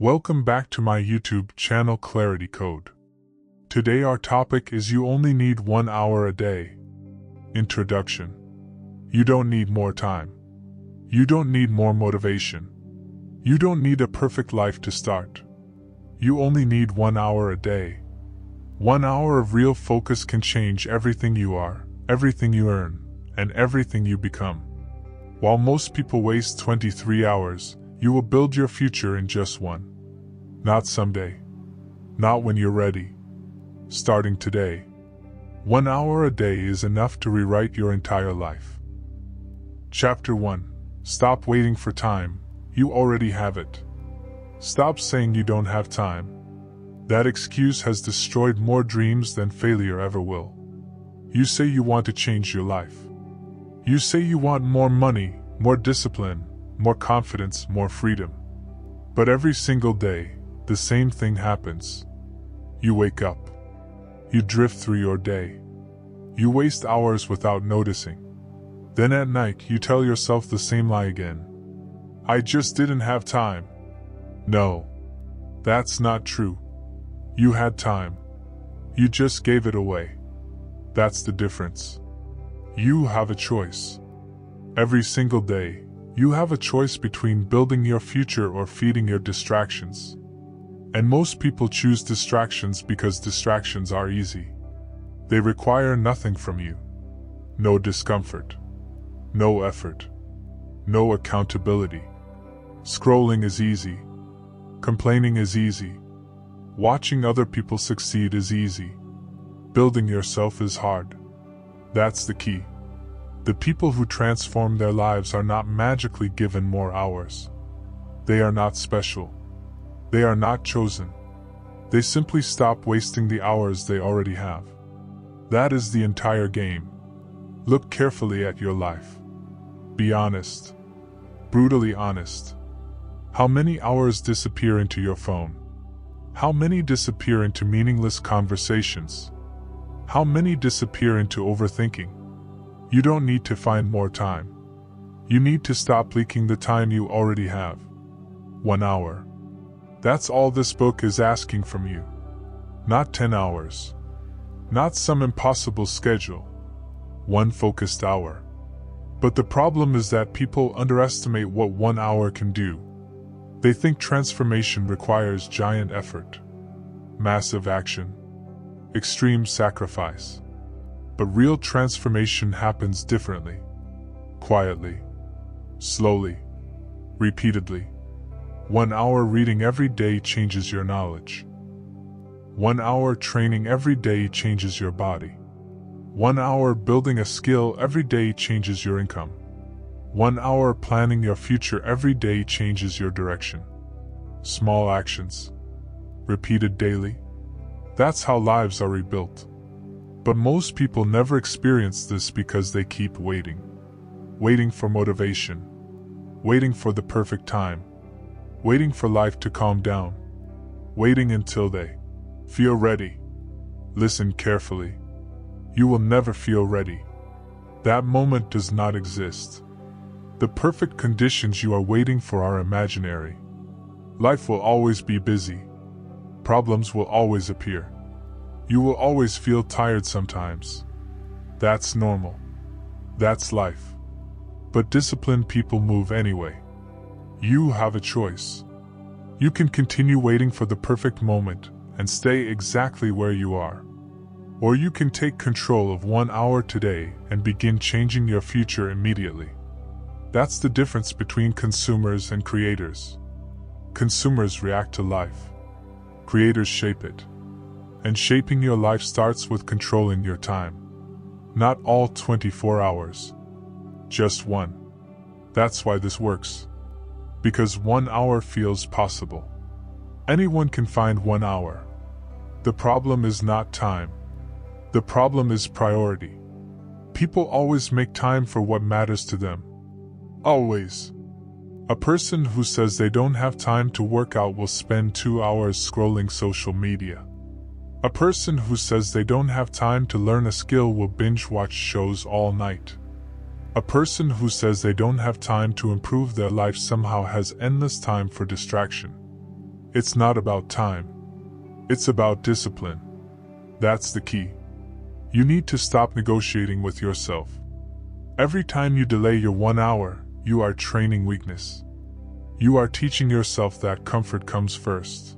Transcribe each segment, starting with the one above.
Welcome back to my YouTube channel Clarity Code. Today our topic is you only need 1 hour a day. Introduction. You don't need more time. You don't need more motivation. You don't need a perfect life to start. You only need 1 hour a day. 1 hour of real focus can change everything you are, everything you earn, and everything you become. While most people waste 23 hours, you will build your future in just one. Not someday. Not when you're ready. Starting today. 1 hour a day is enough to rewrite your entire life. Chapter 1. Stop waiting for time. You already have it. Stop saying you don't have time. That excuse has destroyed more dreams than failure ever will. You say you want to change your life. You say you want more money, more discipline, more confidence, more freedom. But every single day, the same thing happens. You wake up. You drift through your day. You waste hours without noticing. Then at night you tell yourself the same lie again. I just didn't have time. No. That's not true. You had time. You just gave it away. That's the difference. You have a choice. Every single day, you have a choice between building your future or feeding your distractions. And most people choose distractions because distractions are easy. They require nothing from you. No discomfort. No effort. No accountability. Scrolling is easy. Complaining is easy. Watching other people succeed is easy. Building yourself is hard. That's the key. The people who transform their lives are not magically given more hours. They are not special. They are not chosen. They simply stop wasting the hours they already have. That is the entire game. Look carefully at your life. Be honest. Brutally honest. How many hours disappear into your phone? How many disappear into meaningless conversations? How many disappear into overthinking? You don't need to find more time. You need to stop leaking the time you already have. 1 hour. That's all this book is asking from you. Not 10 hours. Not some impossible schedule. 1 focused hour. But the problem is that people underestimate what 1 hour can do. They think transformation requires giant effort, massive action, extreme sacrifice. But real transformation happens differently. Quietly. Slowly. Repeatedly. 1 hour reading every day changes your knowledge. 1 hour training every day changes your body. 1 hour building a skill every day changes your income. 1 hour planning your future every day changes your direction. Small actions. Repeated daily. That's how lives are rebuilt. But most people never experience this because they keep waiting. Waiting for motivation. Waiting for the perfect time. Waiting for life to calm down. Waiting until they feel ready. Listen carefully. You will never feel ready. That moment does not exist. The perfect conditions you are waiting for are imaginary. Life will always be busy. Problems will always appear. You will always feel tired sometimes. That's normal. That's life. But disciplined people move anyway. You have a choice. You can continue waiting for the perfect moment and stay exactly where you are. Or you can take control of 1 hour today and begin changing your future immediately. That's the difference between consumers and creators. Consumers react to life. Creators shape it. And shaping your life starts with controlling your time. Not all 24 hours. Just 1. That's why this works. Because 1 hour feels possible. Anyone can find 1 hour. The problem is not time. The problem is priority. People always make time for what matters to them. Always. A person who says they don't have time to work out will spend 2 hours scrolling social media. A person who says they don't have time to learn a skill will binge watch shows all night. A person who says they don't have time to improve their life somehow has endless time for distraction. It's not about time. It's about discipline. That's the key. You need to stop negotiating with yourself. Every time you delay your 1 hour, you are training weakness. You are teaching yourself that comfort comes first.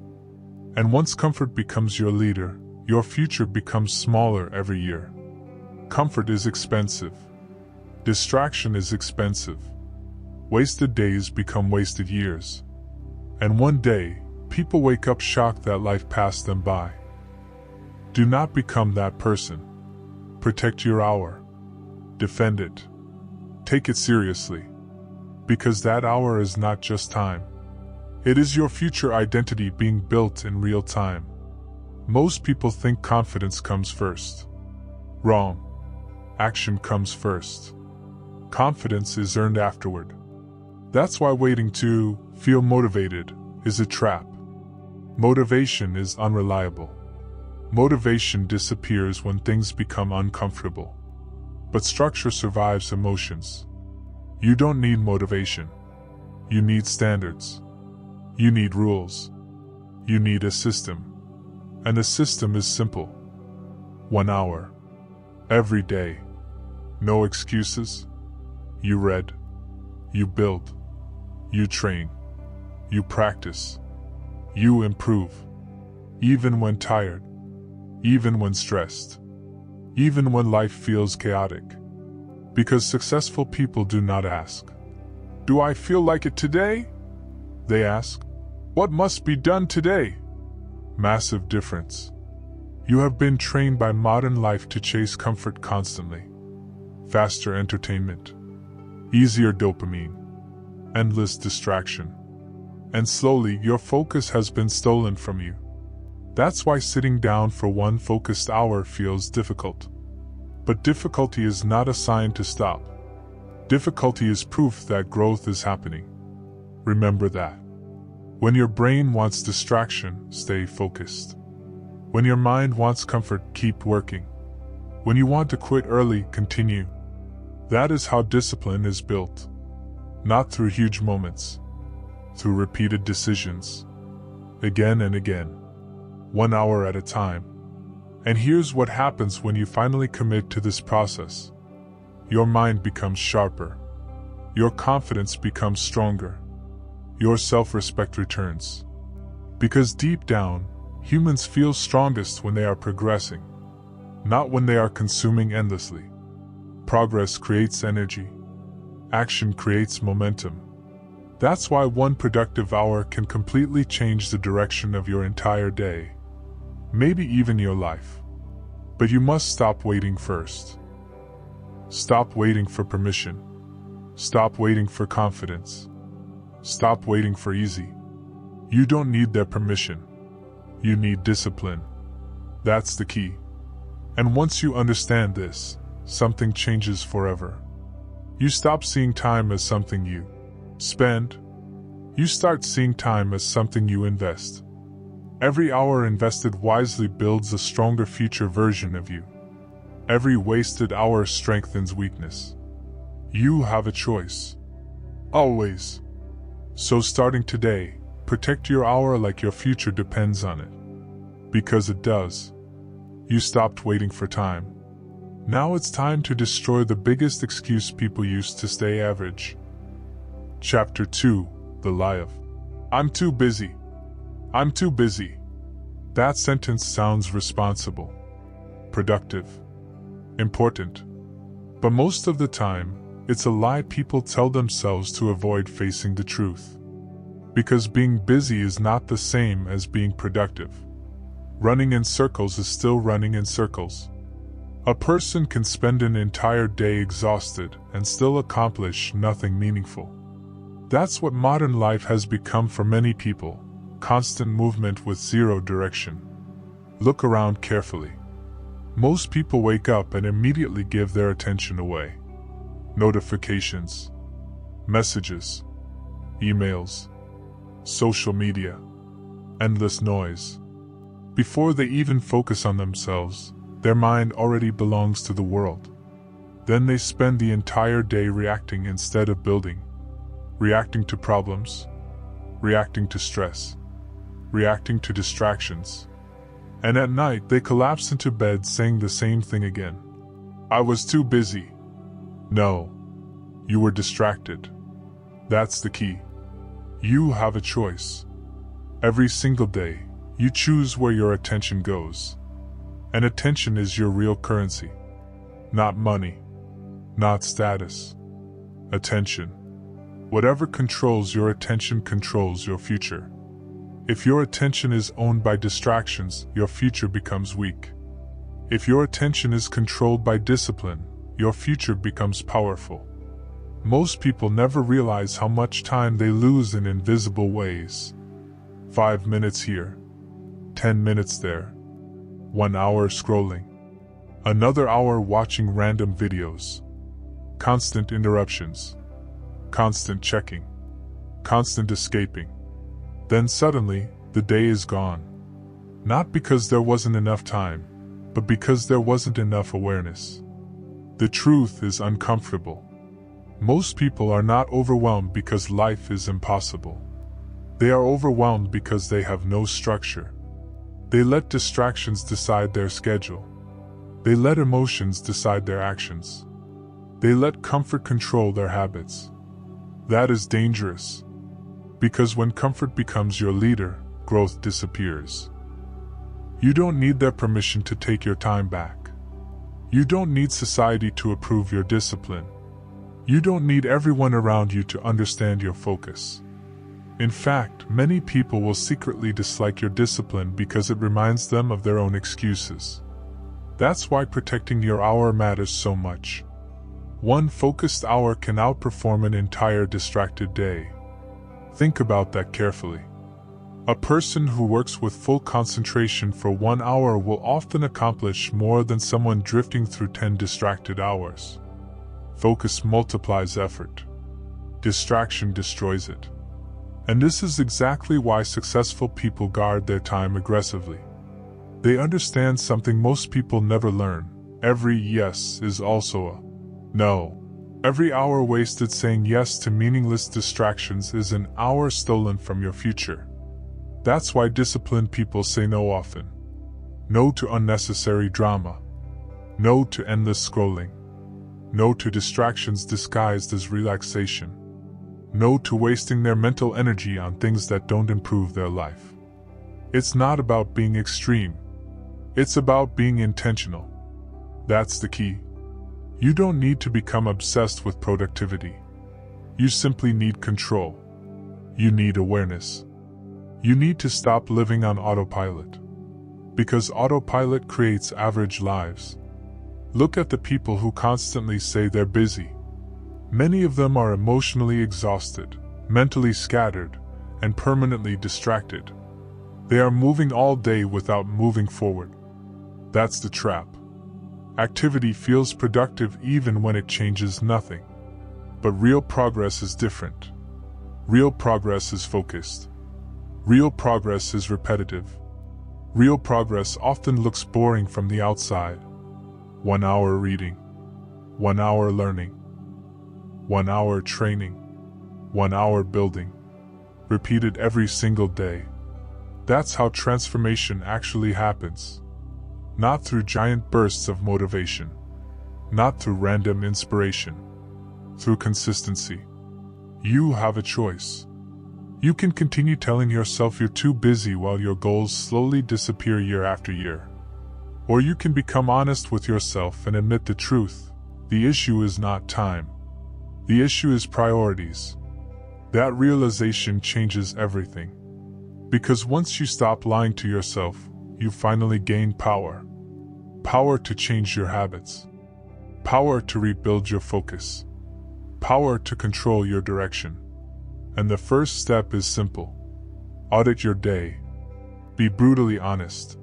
And once comfort becomes your leader, your future becomes smaller every year. Comfort is expensive. Distraction is expensive. Wasted days become wasted years. And one day, people wake up shocked that life passed them by. Do not become that person. Protect your hour. Defend it. Take it seriously. Because that hour is not just time. It is your future identity being built in real time. Most people think confidence comes first. Wrong. Action comes first. Confidence is earned afterward. That's why waiting to feel motivated is a trap. Motivation is unreliable. Motivation disappears when things become uncomfortable. But structure survives emotions. You don't need motivation. You need standards. You need rules. You need a system. And the system is simple. 1 hour. Every day. No excuses. You read. You build. You train. You practice. You improve. Even when tired. Even when stressed. Even when life feels chaotic. Because successful people do not ask, "Do I feel like it today?" They ask, "What must be done today?" Massive difference. You have been trained by modern life to chase comfort constantly. Faster entertainment. Easier dopamine. Endless distraction. And slowly your focus has been stolen from you. That's why sitting down for one focused hour feels difficult. But difficulty is not a sign to stop. Difficulty is proof that growth is happening. Remember that. When your brain wants distraction, stay focused. When your mind wants comfort, keep working. When you want to quit early, continue. That is how discipline is built. Not through huge moments. Through repeated decisions. Again and again. 1 hour at a time. And here's what happens when you finally commit to this process. Your mind becomes sharper. Your confidence becomes stronger. Your self-respect returns. Because deep down, humans feel strongest when they are progressing, not when they are consuming endlessly. Progress creates energy. Action creates momentum. That's why one productive hour can completely change the direction of your entire day. Maybe even your life. But you must stop waiting first. Stop waiting for permission. Stop waiting for confidence. Stop waiting for easy. You don't need their permission. You need discipline. That's the key. And once you understand this, something changes forever. You stop seeing time as something you spend. You start seeing time as something you invest. Every hour invested wisely builds a stronger future version of you. Every wasted hour strengthens weakness. You have a choice. Always. So starting today, protect your hour like your future depends on it. Because it does. You stopped waiting for time. Now it's time to destroy the biggest excuse people use to stay average. Chapter 2, The Lie of I'm too busy. I'm too busy. That sentence sounds responsible, productive, important. But most of the time, it's a lie people tell themselves to avoid facing the truth. Because being busy is not the same as being productive. Running in circles is still running in circles. A person can spend an entire day exhausted and still accomplish nothing meaningful. That's what modern life has become for many people. Constant movement with zero direction. Look around carefully. Most people wake up and immediately give their attention away. Notifications, messages, emails, social media, endless noise. Before they even focus on themselves, their mind already belongs to the world. Then they spend the entire day reacting instead of building. Reacting to problems, reacting to stress, reacting to distractions. And at night, they collapse into bed saying the same thing again. I was too busy. No. You were distracted. That's the key. You have a choice. Every single day, you choose where your attention goes. And attention is your real currency. Not money. Not status. Attention. Whatever controls your attention controls your future. If your attention is owned by distractions, your future becomes weak. If your attention is controlled by discipline, your future becomes powerful. Most people never realize how much time they lose in invisible ways. 5 minutes here, 10 minutes there, 1 hour scrolling, another hour watching random videos, constant interruptions, constant checking, constant escaping. Then suddenly, the day is gone. Not because there wasn't enough time, but because there wasn't enough awareness. The truth is uncomfortable. Most people are not overwhelmed because life is impossible. They are overwhelmed because they have no structure. They let distractions decide their schedule. They let emotions decide their actions. They let comfort control their habits. That is dangerous. Because when comfort becomes your leader, growth disappears. You don't need their permission to take your time back. You don't need society to approve your discipline. You don't need everyone around you to understand your focus. In fact, many people will secretly dislike your discipline because it reminds them of their own excuses. That's why protecting your hour matters so much. One focused hour can outperform an entire distracted day. Think about that carefully. A person who works with full concentration for 1 hour will often accomplish more than someone drifting through 10 distracted hours. Focus multiplies effort. Distraction destroys it. And this is exactly why successful people guard their time aggressively. They understand something most people never learn. Every yes is also a no. Every hour wasted saying yes to meaningless distractions is an hour stolen from your future. That's why disciplined people say no often. No to unnecessary drama. No to endless scrolling. No to distractions disguised as relaxation. No to wasting their mental energy on things that don't improve their life. It's not about being extreme. It's about being intentional. That's the key. You don't need to become obsessed with productivity. You simply need control. You need awareness. You need to stop living on autopilot. Because autopilot creates average lives. Look at the people who constantly say they're busy. Many of them are emotionally exhausted, mentally scattered, and permanently distracted. They are moving all day without moving forward. That's the trap. Activity feels productive even when it changes nothing. But real progress is different. Real progress is focused. Real progress is repetitive. Real progress often looks boring from the outside. 1 hour reading. 1 hour learning. 1 hour training. 1 hour building. Repeated every single day. That's how transformation actually happens. Not through giant bursts of motivation. Not through random inspiration. Through consistency. You have a choice. You can continue telling yourself you're too busy while your goals slowly disappear year after year. Or you can become honest with yourself and admit the truth. The issue is not time. The issue is priorities. That realization changes everything. Because once you stop lying to yourself, you finally gain power. Power to change your habits. Power to rebuild your focus. Power to control your direction. And the first step is simple. Audit your day. Be brutally honest.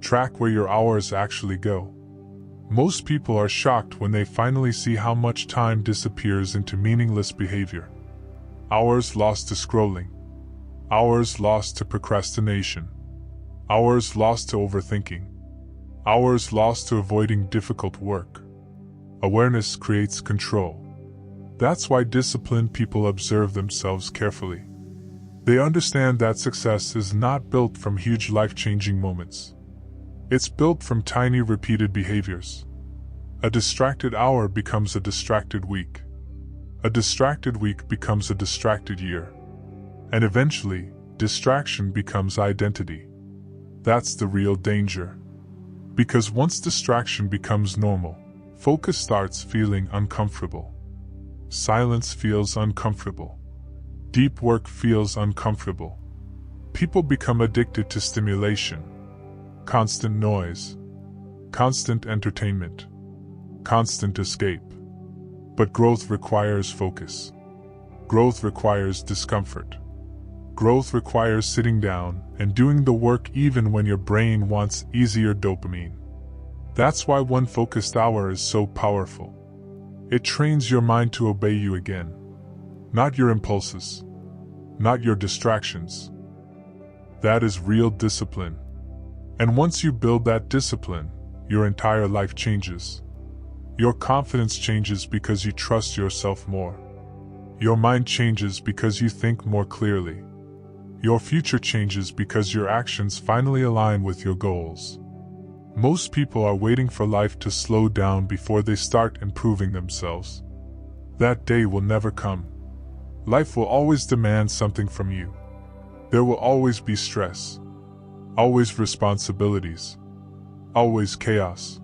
Track where your hours actually go. Most people are shocked when they finally see how much time disappears into meaningless behavior. Hours lost to scrolling. Hours lost to procrastination. Hours lost to overthinking. Hours lost to avoiding difficult work. Awareness creates control. That's why disciplined people observe themselves carefully. They understand that success is not built from huge life-changing moments. It's built from tiny repeated behaviors. A distracted hour becomes a distracted week. A distracted week becomes a distracted year. And eventually, distraction becomes identity. That's the real danger. Because once distraction becomes normal, focus starts feeling uncomfortable. Silence feels uncomfortable. Deep work feels uncomfortable. People become addicted to stimulation. Constant noise. Constant entertainment. Constant escape. But growth requires focus. Growth requires discomfort. Growth requires sitting down and doing the work even when your brain wants easier dopamine. That's why one focused hour is so powerful. It trains your mind to obey you again. Not your impulses. Not your distractions. That is real discipline. And once you build that discipline, your entire life changes. Your confidence changes because you trust yourself more. Your mind changes because you think more clearly. Your future changes because your actions finally align with your goals. Most people are waiting for life to slow down before they start improving themselves. That day will never come. Life will always demand something from you. There will always be stress. Always responsibilities. Always chaos.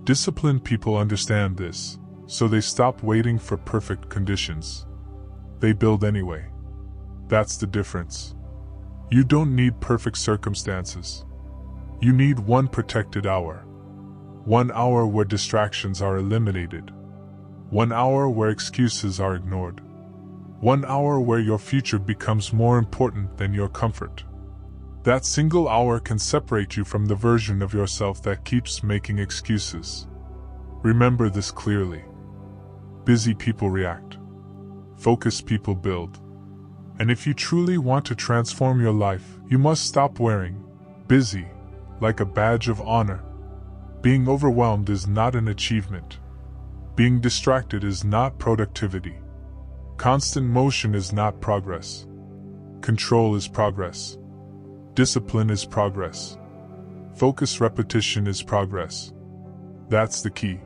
Disciplined people understand this, so they stop waiting for perfect conditions. They build anyway. That's the difference. You don't need perfect circumstances. You need one protected hour. 1 hour where distractions are eliminated. 1 hour where excuses are ignored. 1 hour where your future becomes more important than your comfort. That single hour can separate you from the version of yourself that keeps making excuses. Remember this clearly. Busy people react. Focused people build. And if you truly want to transform your life, you must stop wearing busy like a badge of honor. Being overwhelmed is not an achievement. Being distracted is not productivity. Constant motion is not progress. Control is progress. Discipline is progress. Focus repetition is progress. That's the key.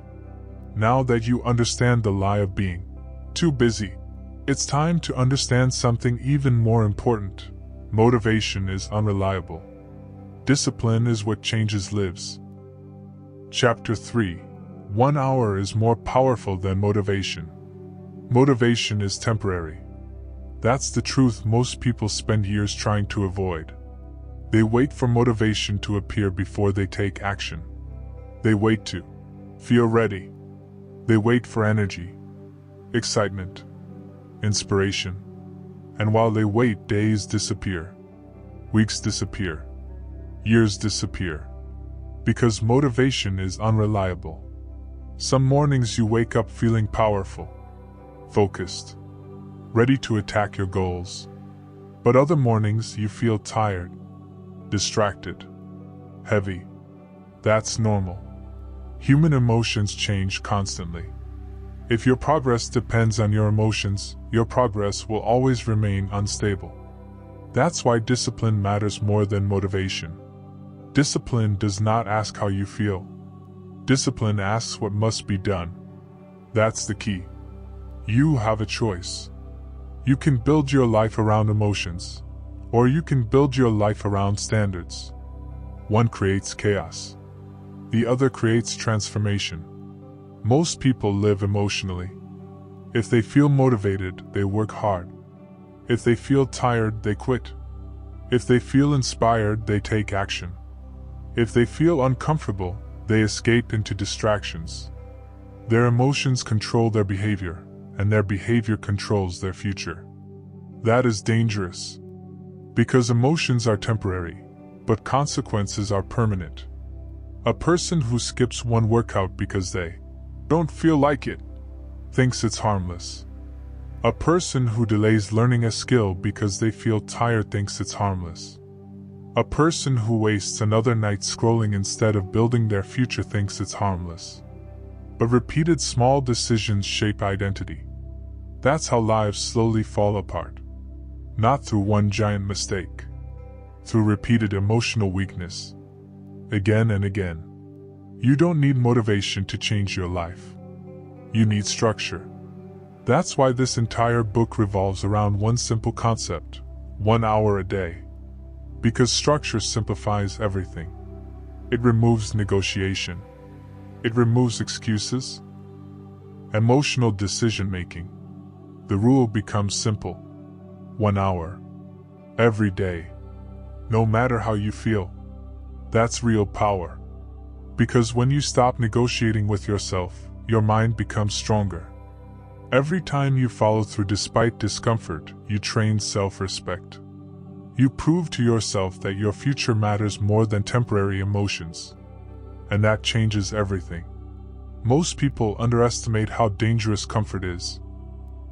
Now that you understand the lie of being too busy, it's time to understand something even more important. Motivation is unreliable. Discipline is what changes lives. Chapter 3. 1 hour is more powerful than motivation. Motivation is temporary. That's the truth most people spend years trying to avoid. They wait for motivation to appear before they take action. They wait to feel ready. They wait for energy, excitement, inspiration. And while they wait, days disappear. Weeks disappear. Years disappear. Because motivation is unreliable. Some mornings you wake up feeling powerful, focused, ready to attack your goals. But other mornings you feel tired, distracted, heavy. That's normal. Human emotions change constantly. If your progress depends on your emotions, your progress will always remain unstable. That's why discipline matters more than motivation. Discipline does not ask how you feel. Discipline asks what must be done. That's the key. You have a choice. You can build your life around emotions, or you can build your life around standards. One creates chaos. The other creates transformation. Most people live emotionally. If they feel motivated, they work hard. If they feel tired, they quit. If they feel inspired, they take action. If they feel uncomfortable, they escape into distractions. Their emotions control their behavior, and their behavior controls their future. That is dangerous. Because emotions are temporary, but consequences are permanent. A person who skips one workout because they don't feel like it thinks it's harmless. A person who delays learning a skill because they feel tired thinks it's harmless. A person who wastes another night scrolling instead of building their future thinks it's harmless. But repeated small decisions shape identity. That's how lives slowly fall apart. Not through one giant mistake. Through repeated emotional weakness. Again and again. You don't need motivation to change your life. You need structure. That's why this entire book revolves around one simple concept: 1 hour a day. Because structure simplifies everything. It removes negotiation. It removes excuses. Emotional decision-making. The rule becomes simple. 1 hour. Every day. No matter how you feel. That's real power. Because when you stop negotiating with yourself, your mind becomes stronger. Every time you follow through despite discomfort, you train self-respect. You prove to yourself that your future matters more than temporary emotions. And that changes everything. Most people underestimate how dangerous comfort is.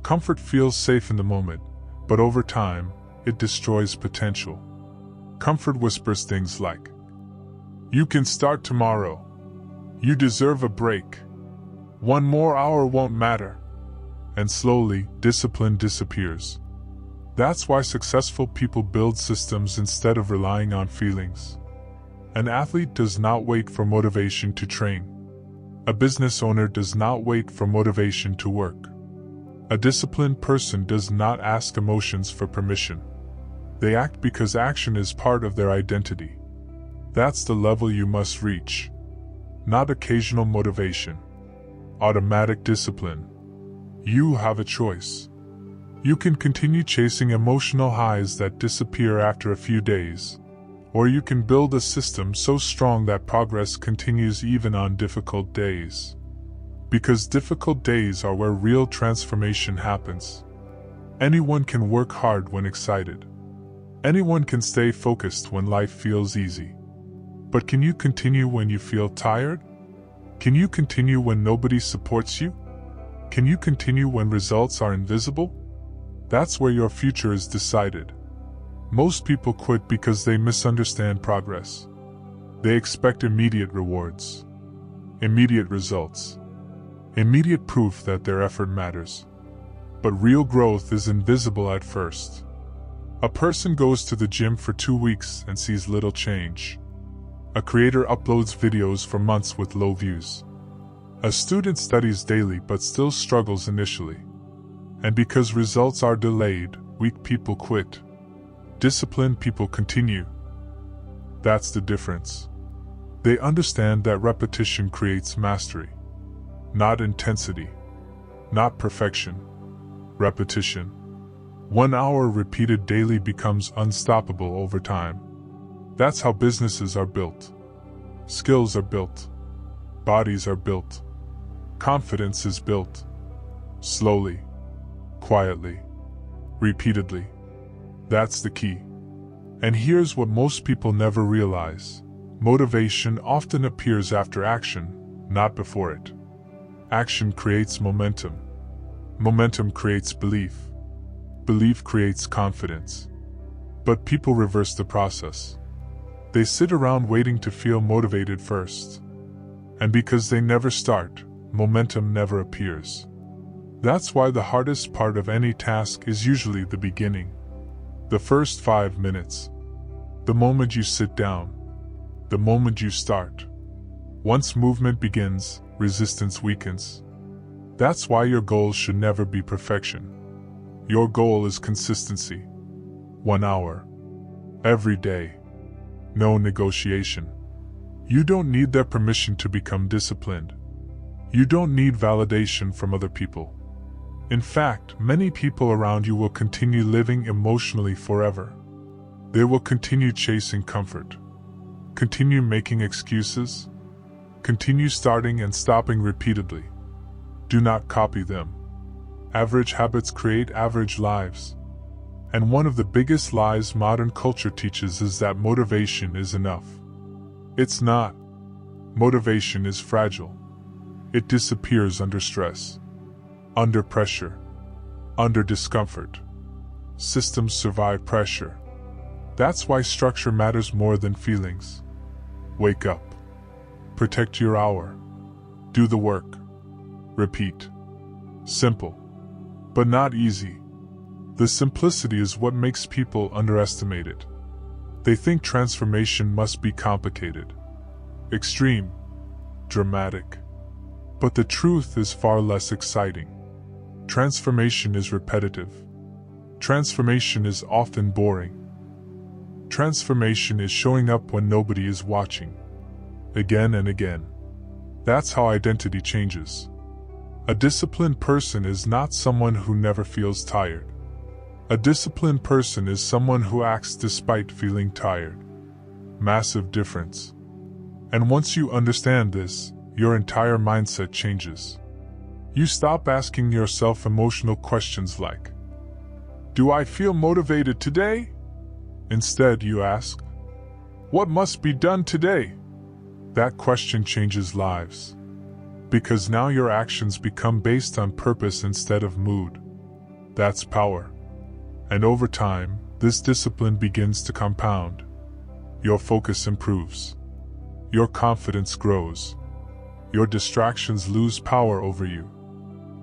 Comfort feels safe in the moment, but over time, it destroys potential. Comfort whispers things like, "You can start tomorrow. You deserve a break. 1 more hour won't matter." And slowly, discipline disappears. That's why successful people build systems instead of relying on feelings. An athlete does not wait for motivation to train. A business owner does not wait for motivation to work. A disciplined person does not ask emotions for permission. They act because action is part of their identity. That's the level you must reach. Not occasional motivation. Automatic discipline. You have a choice. You can continue chasing emotional highs that disappear after a few days, or you can build a system so strong that progress continues even on difficult days. Because difficult days are where real transformation happens. Anyone can work hard when excited. Anyone can stay focused when life feels easy. But can you continue when you feel tired? Can you continue when nobody supports you? Can you continue when results are invisible? That's where your future is decided. Most people quit because they misunderstand progress. They expect immediate rewards, immediate results, immediate proof that their effort matters. But real growth is invisible at first. A person goes to the gym for 2 weeks and sees little change. A creator uploads videos for months with low views. A student studies daily but still struggles initially. And because results are delayed, weak people quit. Disciplined people continue. That's the difference. They understand that repetition creates mastery. Not intensity. Not perfection. Repetition. 1 hour repeated daily becomes unstoppable over time. That's how businesses are built. Skills are built. Bodies are built. Confidence is built. Slowly. Quietly. Repeatedly. That's the key. And here's what most people never realize. Motivation often appears after action, not before it. Action creates momentum. Momentum creates belief. Belief creates confidence. But people reverse the process. They sit around waiting to feel motivated first. And because they never start, momentum never appears. That's why the hardest part of any task is usually the beginning. The first 5 minutes. The moment you sit down. The moment you start. Once movement begins, resistance weakens. That's why your goal should never be perfection. Your goal is consistency. 1 hour. Every day. No negotiation. You don't need their permission to become disciplined. You don't need validation from other people. In fact, many people around you will continue living emotionally forever. They will continue chasing comfort. Continue making excuses. Continue starting and stopping repeatedly. Do not copy them. Average habits create average lives. And one of the biggest lies modern culture teaches is that motivation is enough. It's not. Motivation is fragile. It disappears under stress, under pressure, under discomfort. Systems survive pressure. That's why structure matters more than feelings. Wake up. Protect your hour. Do the work. Repeat. Simple. But not easy. The simplicity is what makes people underestimate it. They think transformation must be complicated, extreme, dramatic. But the truth is far less exciting. Transformation is repetitive. Transformation is often boring. Transformation is showing up when nobody is watching, again and again. That's how identity changes. A disciplined person is not someone who never feels tired. A disciplined person is someone who acts despite feeling tired. Massive difference. And once you understand this, your entire mindset changes. You stop asking yourself emotional questions like, "Do I feel motivated today?" Instead, you ask, "What must be done today?" That question changes lives. Because now your actions become based on purpose instead of mood. That's power. And over time, this discipline begins to compound. Your focus improves. Your confidence grows. Your distractions lose power over you.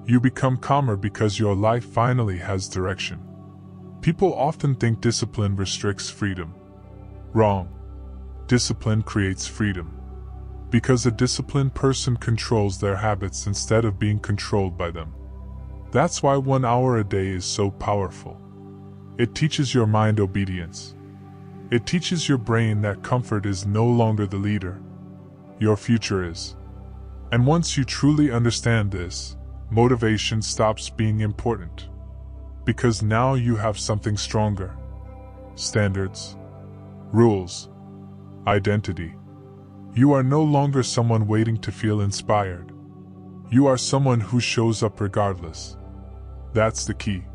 You become calmer because your life finally has direction. People often think discipline restricts freedom. Wrong. Discipline creates freedom. Because a disciplined person controls their habits instead of being controlled by them. That's why 1 hour a day is so powerful. It teaches your mind obedience. It teaches your brain that comfort is no longer the leader. Your future is. And once you truly understand this, motivation stops being important. Because now you have something stronger. Standards. Rules. Identity. You are no longer someone waiting to feel inspired. You are someone who shows up regardless. That's the key.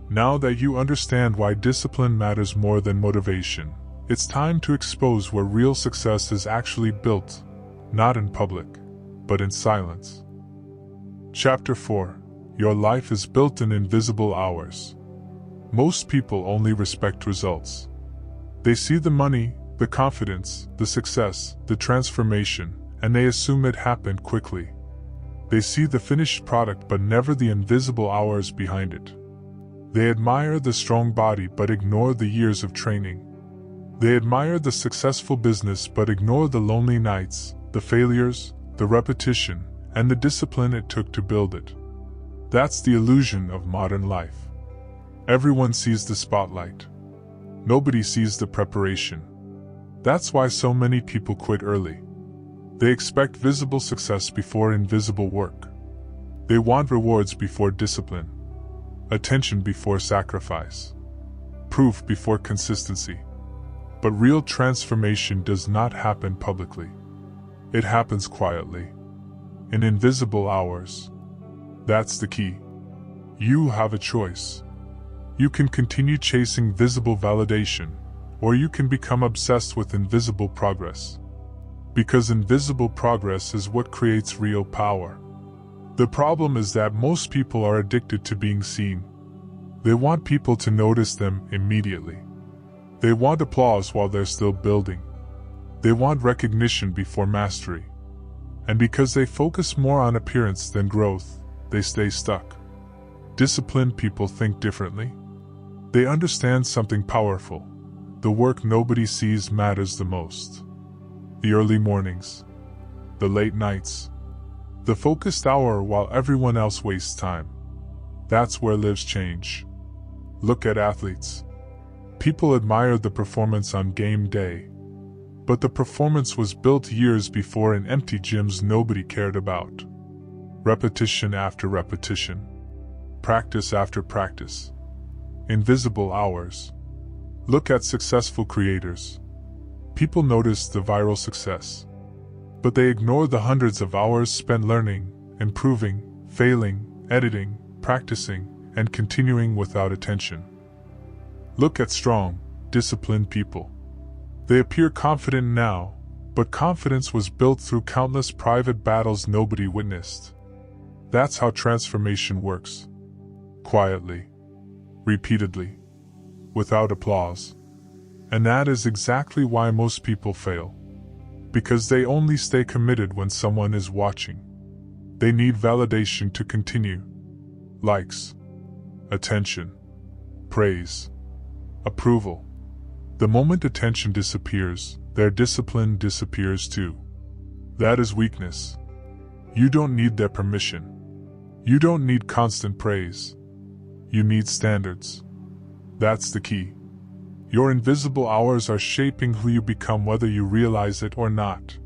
Now that you understand why discipline matters more than motivation, it's time to expose where real success is actually built, not in public, but in silence. Chapter 4. Your life is built in invisible hours. Most people only respect results. They see the money, the confidence, the success, the transformation, and they assume it happened quickly. They see the finished product but never the invisible hours behind it. They admire the strong body but ignore the years of training. They admire the successful business but ignore the lonely nights, the failures, the repetition, and the discipline it took to build it. That's the illusion of modern life. Everyone sees the spotlight. Nobody sees the preparation. That's why so many people quit early. They expect visible success before invisible work. They want rewards before discipline. Attention before sacrifice. Proof before consistency. But real transformation does not happen publicly. It happens quietly. In invisible hours. That's the key. You have a choice. You can continue chasing visible validation, or you can become obsessed with invisible progress. Because invisible progress is what creates real power. The problem is that most people are addicted to being seen. They want people to notice them immediately. They want applause while they're still building. They want recognition before mastery. And because they focus more on appearance than growth, they stay stuck. Disciplined people think differently. They understand something powerful. The work nobody sees matters the most. The early mornings. The late nights. The focused hour while everyone else wastes time. That's where lives change. Look at athletes. People admire the performance on game day. But the performance was built years before in empty gyms nobody cared about. Repetition after repetition. Practice after practice. Invisible hours. Look at successful creators. People notice the viral success. But they ignore the hundreds of hours spent learning, improving, failing, editing, practicing, and continuing without attention. Look at strong, disciplined people. They appear confident now, but confidence was built through countless private battles nobody witnessed. That's how transformation works. Quietly. Repeatedly. Without applause. And that is exactly why most people fail. Because they only stay committed when someone is watching. They need validation to continue. Likes. Attention. praise, approval. The moment attention disappears, their discipline disappears too. That is weakness. You don't need their permission. You don't need constant praise. You need standards. That's the key. Your invisible hours are shaping who you become whether you realize it or not.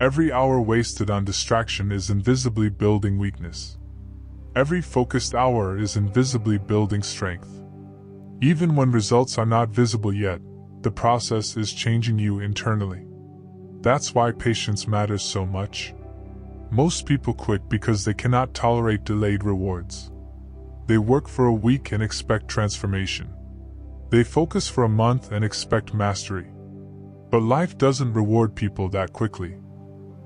Every hour wasted on distraction is invisibly building weakness. Every focused hour is invisibly building strength. Even when results are not visible yet, the process is changing you internally. That's why patience matters so much. Most people quit because they cannot tolerate delayed rewards. They work for a week and expect transformation. They focus for a month and expect mastery. But life doesn't reward people that quickly.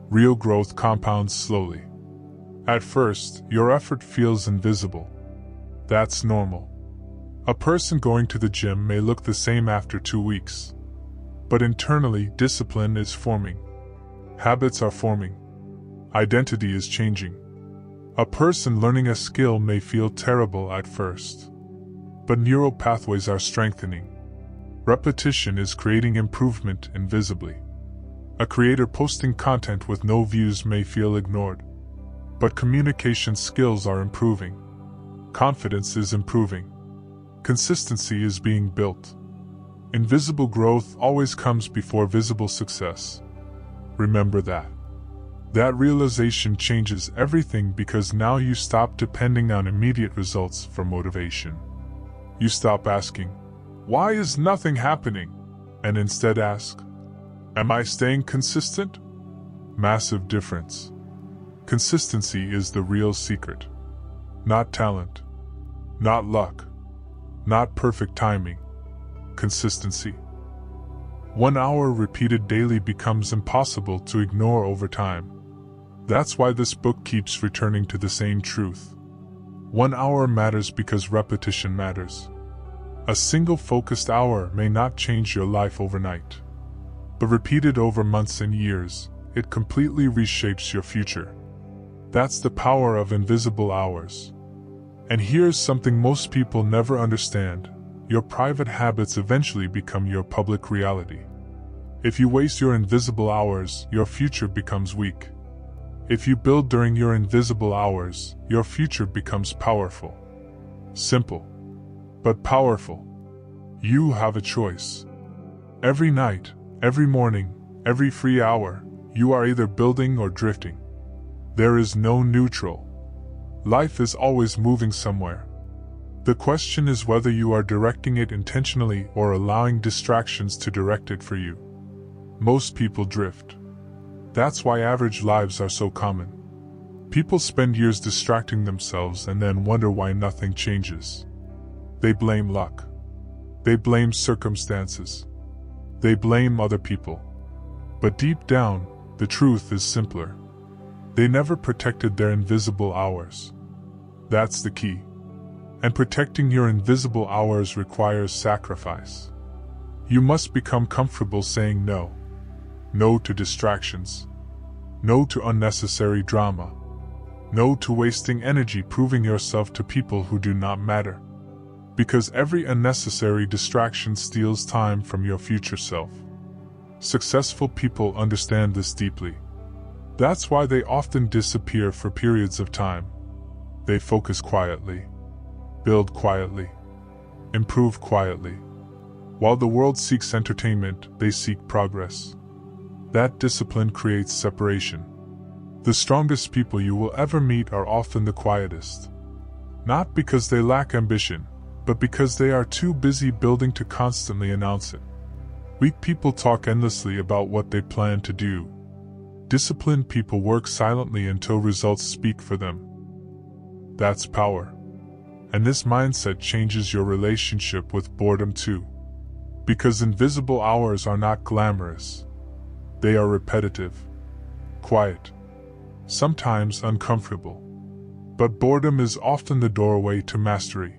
Real growth compounds slowly. At first, your effort feels invisible. That's normal. A person going to the gym may look the same after 2 weeks. But internally, discipline is forming. Habits are forming. Identity is changing. A person learning a skill may feel terrible at first. But neural pathways are strengthening. Repetition is creating improvement invisibly. A creator posting content with no views may feel ignored. But communication skills are improving. Confidence is improving. Consistency is being built. Invisible growth always comes before visible success. Remember that. That realization changes everything because now you stop depending on immediate results for motivation. You stop asking, "Why is nothing happening?" and instead ask, "Am I staying consistent?" Massive difference. Consistency is the real secret. Not talent. Not luck. Not perfect timing. Consistency. 1 hour repeated daily becomes impossible to ignore over time. That's why this book keeps returning to the same truth. 1 hour matters because repetition matters. A single focused hour may not change your life overnight. But repeated over months and years, it completely reshapes your future. That's the power of invisible hours. And here's something most people never understand. Your private habits eventually become your public reality. If you waste your invisible hours, your future becomes weak. If you build during your invisible hours, your future becomes powerful. Simple, but powerful. You have a choice. Every night, every morning, every free hour, you are either building or drifting. There is no neutral. Life is always moving somewhere. The question is whether you are directing it intentionally or allowing distractions to direct it for you. Most people drift. That's why average lives are so common. People spend years distracting themselves and then wonder why nothing changes. They blame luck. They blame circumstances. They blame other people. But deep down, the truth is simpler. They never protected their invisible hours. That's the key. And protecting your invisible hours requires sacrifice. You must become comfortable saying no. No to distractions. No to unnecessary drama. No to wasting energy proving yourself to people who do not matter. Because every unnecessary distraction steals time from your future self. Successful people understand this deeply. That's why they often disappear for periods of time. They focus quietly, build quietly, improve quietly. While the world seeks entertainment, they seek progress. That discipline creates separation. The strongest people you will ever meet are often the quietest. Not because they lack ambition, but because they are too busy building to constantly announce it. Weak people talk endlessly about what they plan to do. Disciplined people work silently until results speak for them. That's power. And this mindset changes your relationship with boredom too. Because invisible hours are not glamorous. They are repetitive, quiet, sometimes uncomfortable. But boredom is often the doorway to mastery.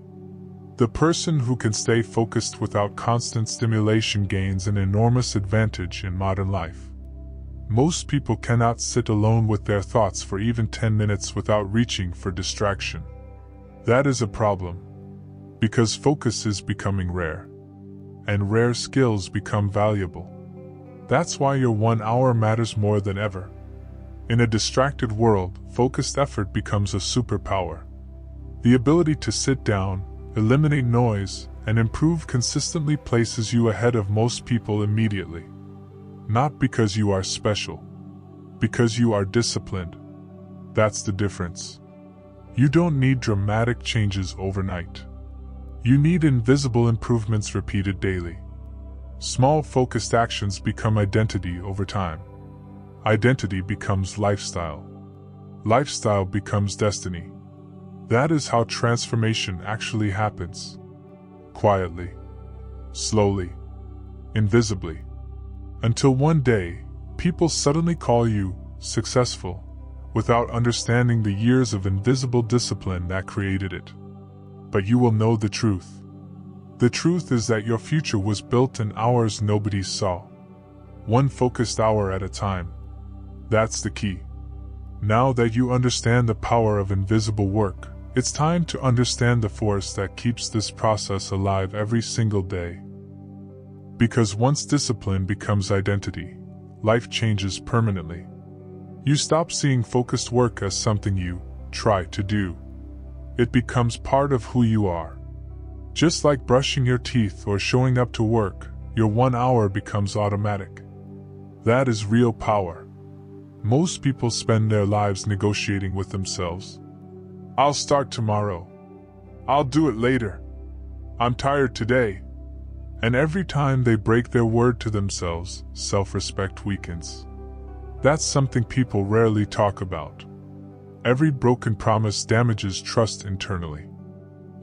The person who can stay focused without constant stimulation gains an enormous advantage in modern life. Most people cannot sit alone with their thoughts for even 10 minutes without reaching for distraction. That is a problem. Because focus is becoming rare, and rare skills become valuable. That's why your 1 hour matters more than ever. In a distracted world, focused effort becomes a superpower. The ability to sit down, eliminate noise, and improve consistently places you ahead of most people immediately. Not because you are special, because you are disciplined. That's the difference. You don't need dramatic changes overnight. You need invisible improvements repeated daily. Small focused actions become identity over time. Identity becomes lifestyle. Lifestyle becomes destiny. That is how transformation actually happens. Quietly, slowly, invisibly. Until one day, people suddenly call you successful, without understanding the years of invisible discipline that created it. But you will know the truth. The truth is that your future was built in hours nobody saw. One focused hour at a time. That's the key. Now that you understand the power of invisible work, it's time to understand the force that keeps this process alive every single day. Because once discipline becomes identity, life changes permanently. You stop seeing focused work as something you try to do. It becomes part of who you are. Just like brushing your teeth or showing up to work, your 1 hour becomes automatic. That is real power. Most people spend their lives negotiating with themselves. I'll start tomorrow. I'll do it later. I'm tired today. And every time they break their word to themselves, self-respect weakens. That's something people rarely talk about. Every broken promise damages trust internally.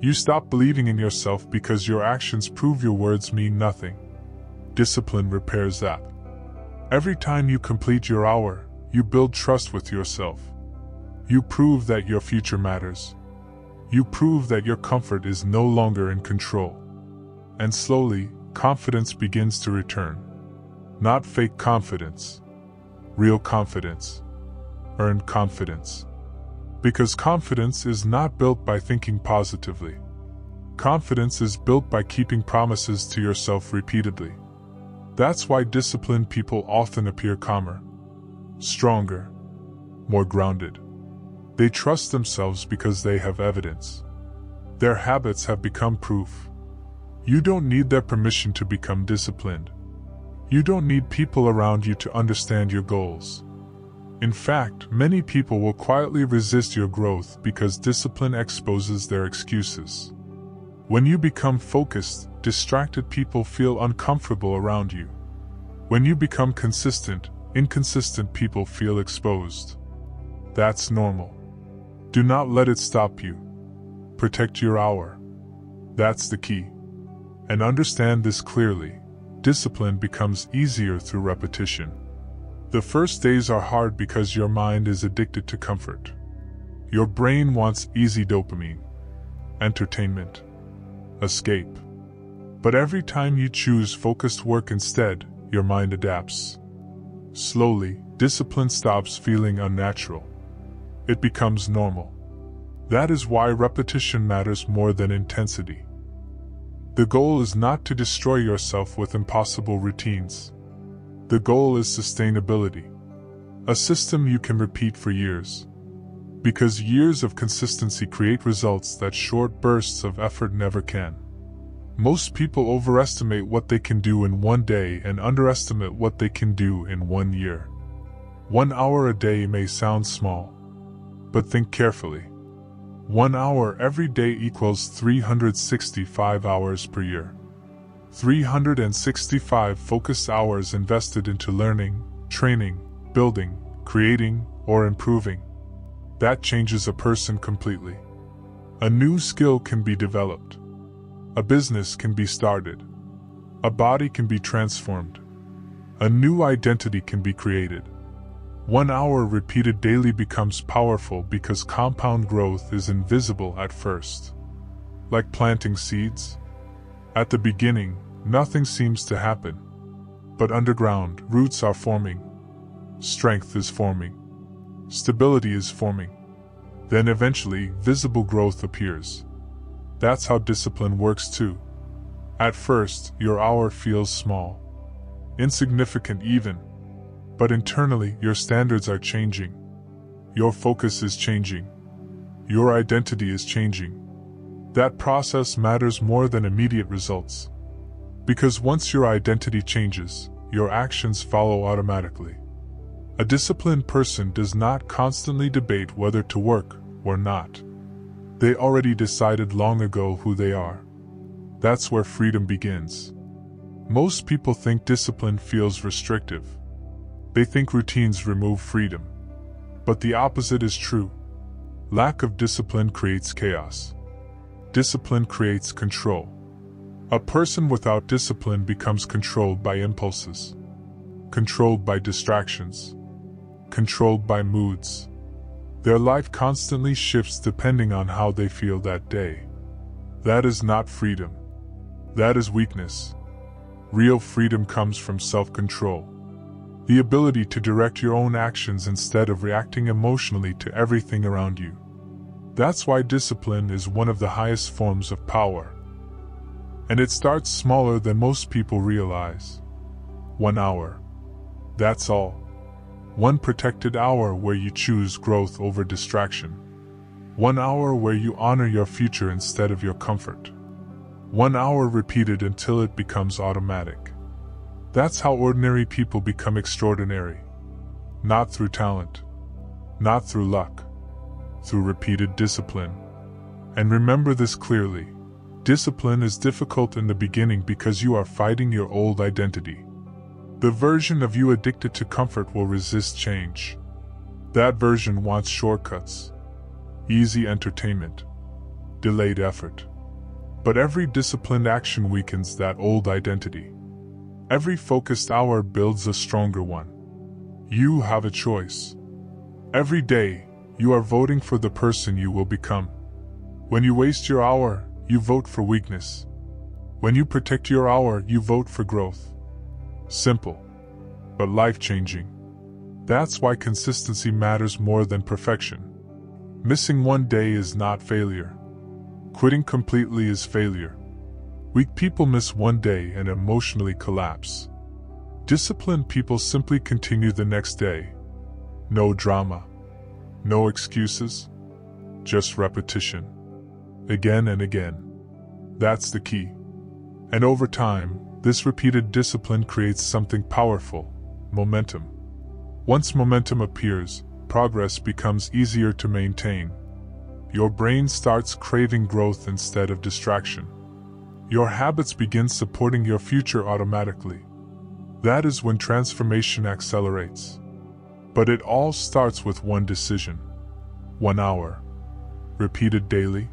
You stop believing in yourself because your actions prove your words mean nothing. Discipline repairs that. Every time you complete your hour, you build trust with yourself. You prove that your future matters. You prove that your comfort is no longer in control. And slowly, confidence begins to return. Not fake confidence. Real confidence. Earned confidence. Because confidence is not built by thinking positively. Confidence is built by keeping promises to yourself repeatedly. That's why disciplined people often appear calmer, stronger, more grounded. They trust themselves because they have evidence. Their habits have become proof. You don't need their permission to become disciplined. You don't need people around you to understand your goals. In fact, many people will quietly resist your growth because discipline exposes their excuses. When you become focused, distracted people feel uncomfortable around you. When you become consistent, inconsistent people feel exposed. That's normal. Do not let it stop you. Protect your hour. That's the key. And understand this clearly. Discipline becomes easier through repetition. The first days are hard because your mind is addicted to comfort. Your brain wants easy dopamine, entertainment, escape. But every time you choose focused work instead, your mind adapts. Slowly, discipline stops feeling unnatural. It becomes normal. That is why repetition matters more than intensity. The goal is not to destroy yourself with impossible routines. The goal is sustainability. A system you can repeat for years. Because years of consistency create results that short bursts of effort never can. Most people overestimate what they can do in one day and underestimate what they can do in 1 year. 1 hour a day may sound small. But think carefully. 1 hour every day equals 365 hours per year. 365 focused hours invested into learning, training, building, creating, or improving. That changes a person completely. A new skill can be developed. A business can be started. A body can be transformed. A new identity can be created. 1 hour repeated daily becomes powerful because compound growth is invisible at first. Like planting seeds. At the beginning, nothing seems to happen. But underground, roots are forming. Strength is forming. Stability is forming. Then eventually, visible growth appears. That's how discipline works too. At first, your hour feels small, insignificant even, but internally your standards are changing. Your focus is changing. Your identity is changing. That process matters more than immediate results. Because once your identity changes, your actions follow automatically. A disciplined person does not constantly debate whether to work or not. They already decided long ago who they are. That's where freedom begins. Most people think discipline feels restrictive. They think routines remove freedom. But the opposite is true. Lack of discipline creates chaos. Discipline creates control. A person without discipline becomes controlled by impulses, controlled by distractions, controlled by moods. Their life constantly shifts depending on how they feel that day. That is not freedom. That is weakness. Real freedom comes from self-control. The ability to direct your own actions instead of reacting emotionally to everything around you. That's why discipline is one of the highest forms of power. And it starts smaller than most people realize. 1 hour. That's all. One protected hour where you choose growth over distraction. 1 hour where you honor your future instead of your comfort. 1 hour repeated until it becomes automatic. That's how ordinary people become extraordinary. Not through talent. Not through luck. Through repeated discipline. And remember this clearly. Discipline is difficult in the beginning because you are fighting your old identity. The version of you addicted to comfort will resist change. That version wants shortcuts, easy entertainment, delayed effort. But every disciplined action weakens that old identity. Every focused hour builds a stronger one. You have a choice. Every day, you are voting for the person you will become. When you waste your hour, you vote for weakness. When you protect your hour, you vote for growth. Simple, but life-changing. That's why consistency matters more than perfection. Missing one day is not failure. Quitting completely is failure. Weak people miss one day and emotionally collapse. Disciplined people simply continue the next day. No drama. No excuses. Just repetition. Again and again. That's the key. And over time, this repeated discipline creates something powerful: momentum. Once momentum appears, progress becomes easier to maintain. Your brain starts craving growth instead of distraction. Your habits begin supporting your future automatically. That is when transformation accelerates. But it all starts with one decision. 1 hour. Repeated daily.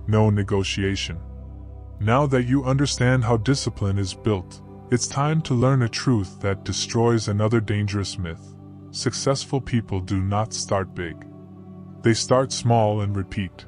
No negotiation. Now that you understand how discipline is built, it's time to learn a truth that destroys another dangerous myth. Successful people do not start big. They start small and repeat.